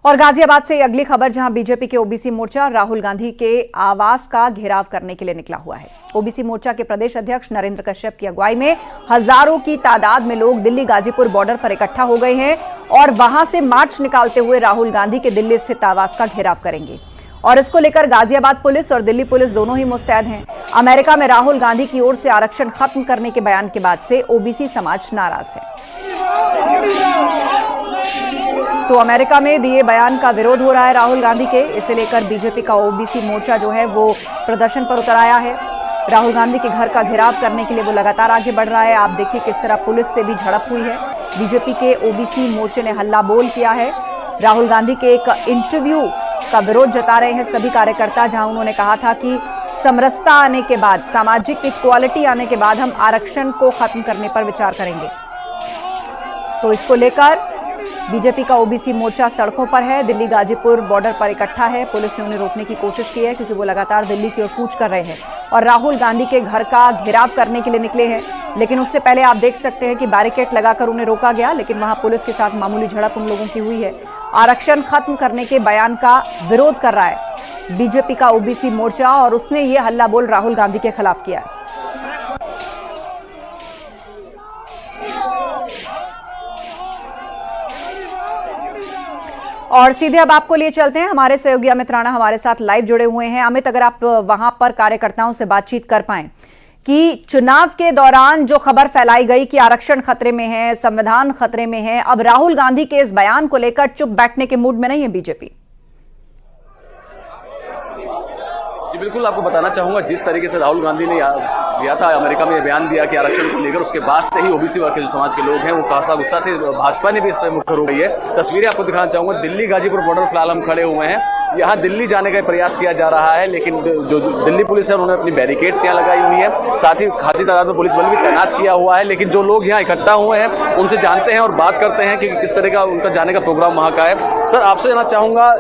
और गाजियाबाद से अगली खबर, जहां बीजेपी के ओबीसी मोर्चा राहुल गांधी के आवास का घेराव करने के लिए निकला हुआ है। ओबीसी मोर्चा के प्रदेश अध्यक्ष नरेंद्र कश्यप की अगुवाई में हजारों की तादाद में लोग दिल्ली गाजीपुर बॉर्डर पर इकट्ठा हो गए हैं और वहां से मार्च निकालते हुए राहुल गांधी के दिल्ली स्थित आवास का घेराव करेंगे। और इसको लेकर गाजियाबाद पुलिस और दिल्ली पुलिस दोनों ही मुस्तैद हैं। अमेरिका में राहुल गांधी की ओर से आरक्षण खत्म करने के बयान के बाद से ओबीसी समाज नाराज है। तो अमेरिका में दिए बयान का विरोध हो रहा है राहुल गांधी के, इसे लेकर बीजेपी का ओबीसी मोर्चा जो है वो प्रदर्शन पर उतर आया है। राहुल गांधी के घर का घेराव करने के लिए वो लगातार आगे बढ़ रहा है। आप देखिए किस तरह पुलिस से भी झड़प हुई है। बीजेपी के ओबीसी मोर्चे ने हल्ला बोल किया है। राहुल गांधी के एक इंटरव्यू का विरोध जता रहे हैं सभी कार्यकर्ता, जहां उन्होंने कहा था कि समरसता आने के बाद, सामाजिक इक्वालिटी आने के बाद हम आरक्षण को खत्म करने पर विचार करेंगे। तो इसको लेकर बीजेपी का ओबीसी मोर्चा सड़कों पर है, दिल्ली गाजीपुर बॉर्डर पर इकट्ठा है। पुलिस ने उन्हें रोकने की कोशिश की है क्योंकि वो लगातार दिल्ली की ओर कूच कर रहे हैं और राहुल गांधी के घर का घेराव करने के लिए निकले हैं। लेकिन उससे पहले आप देख सकते हैं कि बैरिकेड लगाकर उन्हें रोका गया, लेकिन वहां पुलिस के साथ मामूली झड़प उन लोगों की हुई है। आरक्षण खत्म करने के बयान का विरोध कर रहा है बीजेपी का ओबीसी मोर्चा और उसने ये हल्ला बोल राहुल गांधी के खिलाफ किया है। और सीधे अब आपको लिए चलते हैं, हमारे सहयोगी अमित राणा हमारे साथ लाइव जुड़े हुए हैं। अमित, अगर आप वहां पर कार्यकर्ताओं से बातचीत कर पाएं कि चुनाव के दौरान जो खबर फैलाई गई कि आरक्षण खतरे में है, संविधान खतरे में है, अब राहुल गांधी के इस बयान को लेकर चुप बैठने के मूड में नहीं है बीजेपी। जी बिल्कुल, आपको बताना चाहूंगा जिस तरीके से राहुल गांधी ने दिया था, अमेरिका में बयान दिया कि आरक्षण को लेकर, उसके बाद से ही ओबीसी वर्ग के जो समाज के लोग हैं वो काफी गुस्सा थे। भाजपा ने भी इस पर मुखर हो गई है। तस्वीरें आपको दिखाना चाहूंगा, दिल्ली गाजीपुर बॉर्डर फिलहाल हम खड़े हुए हैं। यहाँ दिल्ली जाने का प्रयास किया जा रहा है, लेकिन जो दिल्ली पुलिस है उन्होंने अपनी बैरिकेड्स यहाँ लगाई हुई है। साथ ही खासी तादाद में पुलिस बल भी तैनात किया हुआ है। लेकिन जो लोग यहाँ इकट्ठा हुए हैं उनसे जानते हैं और बात करते हैं कि किस तरह का उनका जाने का प्रोग्राम वहाँ का है। सर, आपसे जानना चाहूंगा,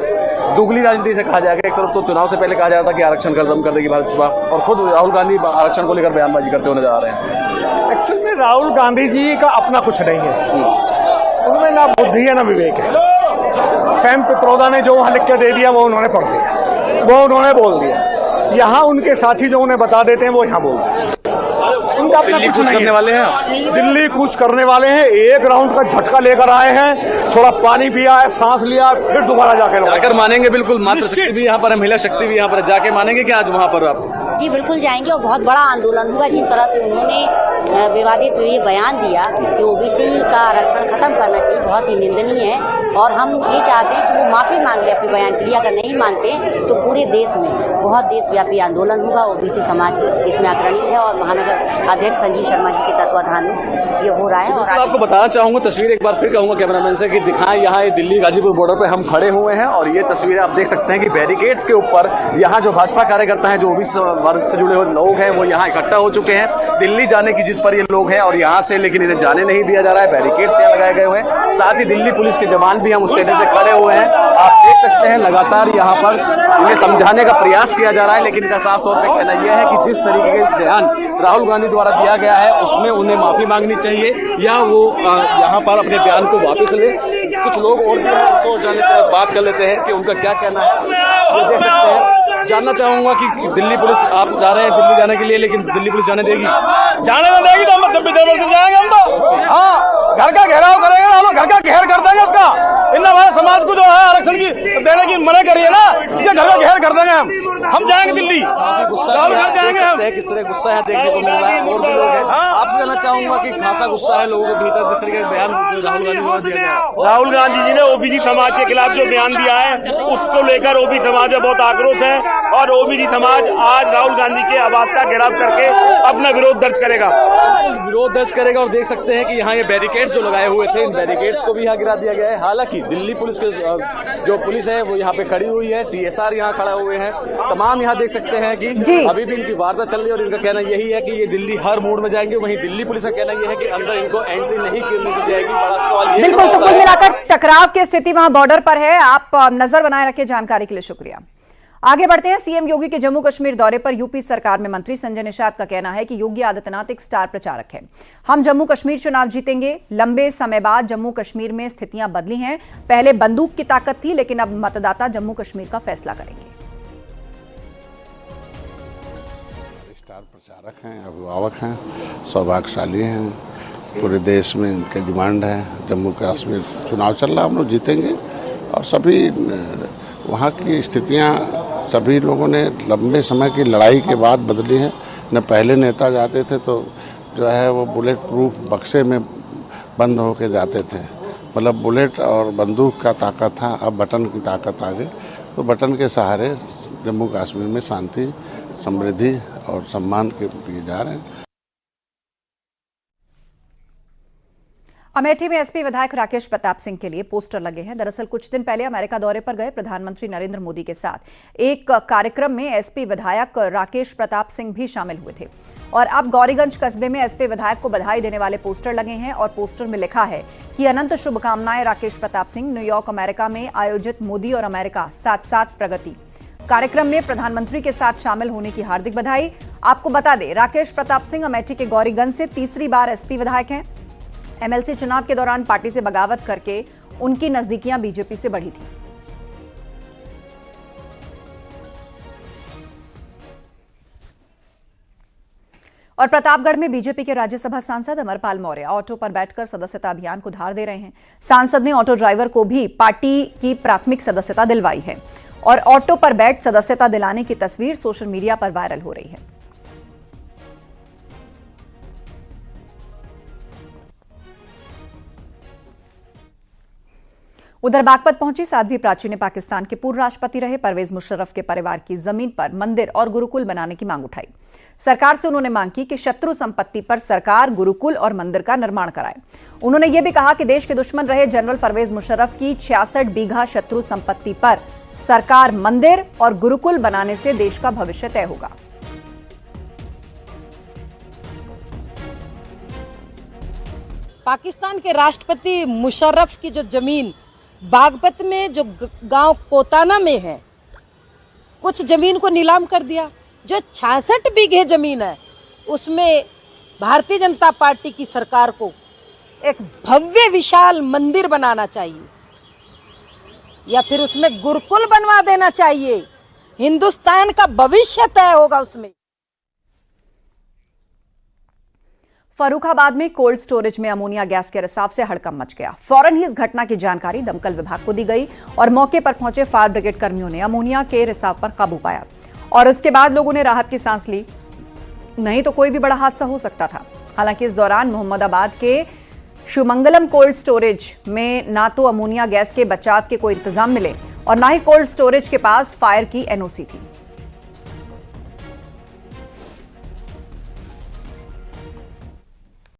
दुगली राजनीति से कहा जाएगा, एक तरफ तो चुनाव से पहले कहा जा रहा था कि आरक्षण खत्म कर देगी भाजपा, और खुद राहुल गांधी आरक्षण को लेकर बयानबाजी करते हुए नजर आ रहे हैं। एक्चुअल में राहुल गांधी जी का अपना कुछ नहीं है, उनमें ना बुद्धि है ना विवेक है। सैम पित्रोदा ने जो वहाँ लिख के दे दिया वो उन्होंने पढ़ दिया, वो उन्होंने बोल दिया। यहाँ उनके साथी जो उन्हें बता देते हैं वो यहाँ बोल देते हैं। उनका अपना कुछ नहीं करने वाले हैं, दिल्ली कूच करने वाले हैं। एक राउंड का झटका लेकर आए हैं, थोड़ा पानी पिया है, सांस लिया, फिर दोबारा जाकर मानेंगे। बिल्कुल, मातृशक्ति भी यहाँ पर है, महिला शक्ति भी यहाँ पर, जाके मानेंगे क्या आज वहाँ पर आप? जी बिल्कुल जाएंगे और बहुत बड़ा आंदोलन होगा। जिस तरह से उन्होंने विवादित ये बयान दिया कि ओबीसी का आरक्षण खत्म करना चाहिए, बहुत ही निंदनीय है। और हम ये चाहते हैं कि वो माफी मांग ले अपने बयान के लिए। अगर नहीं मानते तो पूरे देश में बहुत देशव्यापी आंदोलन होगा। ओबीसी समाज इसमें अग्रणी है और महानगर अध्यक्ष संजीव शर्मा जी के तत्वाधान में ये हो रहा है। और आपको बताना चाहूंगा, तस्वीर एक बार फिर कहूंगा कैमरामैन से कि दिखाएं, यहाँ दिल्ली गाजीपुर बॉर्डर पर हम खड़े हुए हैं और ये तस्वीरें आप देख सकते हैं कि बैरिकेड्स के ऊपर यहाँ जो भाजपा कार्यकर्ता हैं, जो ओबीसी वर्ग से जुड़े हुए लोग हैं, वो यहाँ इकट्ठा हो चुके हैं। दिल्ली जाने की जिद पर ये लोग हैं और यहाँ से लेकिन इन्हें जाने नहीं दिया जा रहा है। बैरिकेड्स यहाँ लगाए गए हुए हैं। साथ ही दिल्ली पुलिस के जवान भी हम उस तेजी से खड़े हुए हैं। आप देख सकते हैं लगातार यहाँ पर इन्हें समझाने का प्रयास किया जा रहा है, लेकिन इनका साफ तौर पर कहना यह है कि जिस तरीके का बयान राहुल गांधी द्वारा दिया गया है उसमें उन्हें माफी मांगनी चाहिए या वो यहाँ पर अपने बयान को वापस ले। कुछ लोग और भी जान लेते हैं, बात कर लेते हैं कि उनका क्या कहना है। ये देख सकते हैं। जानना चाहूंगा कि दिल्ली पुलिस, आप जा रहे हैं दिल्ली जाने के लिए, लेकिन दिल्ली पुलिस जाने देगी? जाने ना देगी तो हम जाएंगे। हम तो हाँ, घर का घेराव करेंगे, हम घर का घेर कर देंगे। इसका इन हमारे समाज को जो है आरक्षण की देने की मना करिए ना, इसके घर का घेर कर देंगे। हम जाएंगे दिल्ली, जाएंगे हम। किस तरह गुस्सा है देखने को मिल रहा है। और भी लोग हैं, आपसे जानना चाहूंगा कि खासा गुस्सा है लोगों के भीतर जिस तरीके का बयान राहुल गांधी द्वारा दिया गया। राहुल गांधी जी ने ओबीसी समाज के खिलाफ जो बयान दिया है उसको लेकर ओबीसी समाज में बहुत आक्रोश है और ओबीसी समाज आज राहुल गांधी के आवास का घेराव करके अपना विरोध दर्ज करेगा। और देख सकते हैं कि यहाँ ये बैरिकेड्स जो लगाए हुए थे, इन बैरिकेड्स को भी यहाँ गिरा दिया गया है। हालांकि दिल्ली पुलिस के जो पुलिस है वो यहाँ पे खड़ी हुई है, टीएसआर यहाँ खड़ा हुए हैं, तमाम यहाँ देख सकते हैं कि अभी भी इनकी वार्ता चल रही है और इनका कहना यही है कि ये दिल्ली हर मोड़ में जाएंगे। वहीं दिल्ली पुलिस का कहना यह है कि अंदर इनको एंट्री नहीं करने दी जाएगी। बड़ा सवाल बिल्कुल, तो कुल मिलाकर टकराव की स्थिति वहां बॉर्डर पर है। आप नजर बनाए रखे, जानकारी के लिए शुक्रिया। आगे बढ़ते हैं। सीएम योगी के जम्मू कश्मीर दौरे पर यूपी सरकार में मंत्री संजय निषाद का कहना है कि योगी आदित्यनाथ एक स्टार प्रचारक है। हम जम्मू कश्मीर चुनाव जीतेंगे। लंबे समय बाद जम्मू कश्मीर में स्थितियां बदली हैं। पहले बंदूक की ताकत थी, लेकिन अब मतदाता जम्मू कश्मीर का फैसला करेंगे। स्टार प्रचारक हैं, अभिभावक हैं, सौभाग्यशाली हैं। पूरे देश में इनकी डिमांड है। जम्मू कश्मीर चुनाव चल रहा, हम लोग जीतेंगे। और सभी वहाँ की स्थितियाँ सभी लोगों ने लंबे समय की लड़ाई के बाद बदली है। न पहले नेता जाते थे तो जो है वो बुलेट प्रूफ बक्से में बंद होके जाते थे, मतलब बुलेट और बंदूक का ताकत था, अब बटन की ताकत आ गई। तो बटन के सहारे जम्मू कश्मीर में शांति, समृद्धि और सम्मान के लिए जा रहे हैं। अमेठी में एसपी विधायक राकेश प्रताप सिंह के लिए पोस्टर लगे हैं। दरअसल कुछ दिन पहले अमेरिका दौरे पर गए प्रधानमंत्री नरेंद्र मोदी के साथ एक कार्यक्रम में एसपी विधायक राकेश प्रताप सिंह भी शामिल हुए थे और अब गौरीगंज कस्बे में एसपी विधायक को बधाई देने वाले पोस्टर लगे हैं और पोस्टर में लिखा है कि अनंत शुभकामनाएं राकेश प्रताप सिंह, न्यूयॉर्क अमेरिका में आयोजित मोदी और अमेरिका साथ साथ प्रगति कार्यक्रम में प्रधानमंत्री के साथ शामिल होने की हार्दिक बधाई। आपको बता दें, राकेश प्रताप सिंह अमेठी के गौरीगंज से तीसरी बार एसपी विधायक हैं। एमएलसी चुनाव के दौरान पार्टी से बगावत करके उनकी नजदीकियां बीजेपी से बढ़ी थी। और प्रतापगढ़ में बीजेपी के राज्यसभा सांसद अमरपाल मौर्य ऑटो पर बैठकर सदस्यता अभियान को धार दे रहे हैं। सांसद ने ऑटो ड्राइवर को भी पार्टी की प्राथमिक सदस्यता दिलवाई है और ऑटो पर बैठ सदस्यता दिलाने की तस्वीर सोशल मीडिया पर वायरल हो रही है। उधर बागपत पहुंची साध्वी प्राची ने पाकिस्तान के पूर्व राष्ट्रपति रहे परवेज मुशर्रफ के परिवार की जमीन पर मंदिर और गुरुकुल बनाने की मांग उठाई। सरकार से उन्होंने मांग की कि शत्रु संपत्ति पर सरकार गुरुकुल और मंदिर का निर्माण कराए। उन्होंने यह भी कहा कि देश के दुश्मन रहे जनरल परवेज मुशर्रफ की 66 बीघा शत्रु संपत्ति पर सरकार मंदिर और गुरुकुल बनाने से देश का भविष्य तय होगा। पाकिस्तान के राष्ट्रपति मुशर्रफ की जो जमीन बागपत में जो गांव कोताना में है, कुछ जमीन को नीलाम कर दिया। जो 66 बीघे जमीन है उसमें भारतीय जनता पार्टी की सरकार को एक भव्य विशाल मंदिर बनाना चाहिए या फिर उसमें गुरुकुल बनवा देना चाहिए। हिंदुस्तान का भविष्य तय होगा उसमें। फर्रुखाबाद में कोल्ड स्टोरेज में अमोनिया गैस के रिसाव से हड़कंप मच गया। फौरन ही इस घटना की जानकारी दमकल विभाग को दी गई और मौके पर पहुंचे फायर ब्रिगेड कर्मियों ने अमोनिया के रिसाव पर काबू पाया और उसके बाद लोगों ने राहत की सांस ली। नहीं तो कोई भी बड़ा हादसा हो सकता था। हालांकि इस दौरान मोहम्मदाबाद के शिवमंगलम कोल्ड स्टोरेज में ना तो अमोनिया गैस के बचाव के कोई इंतजाम मिले और ना ही कोल्ड स्टोरेज के पास फायर की एनओसी थी।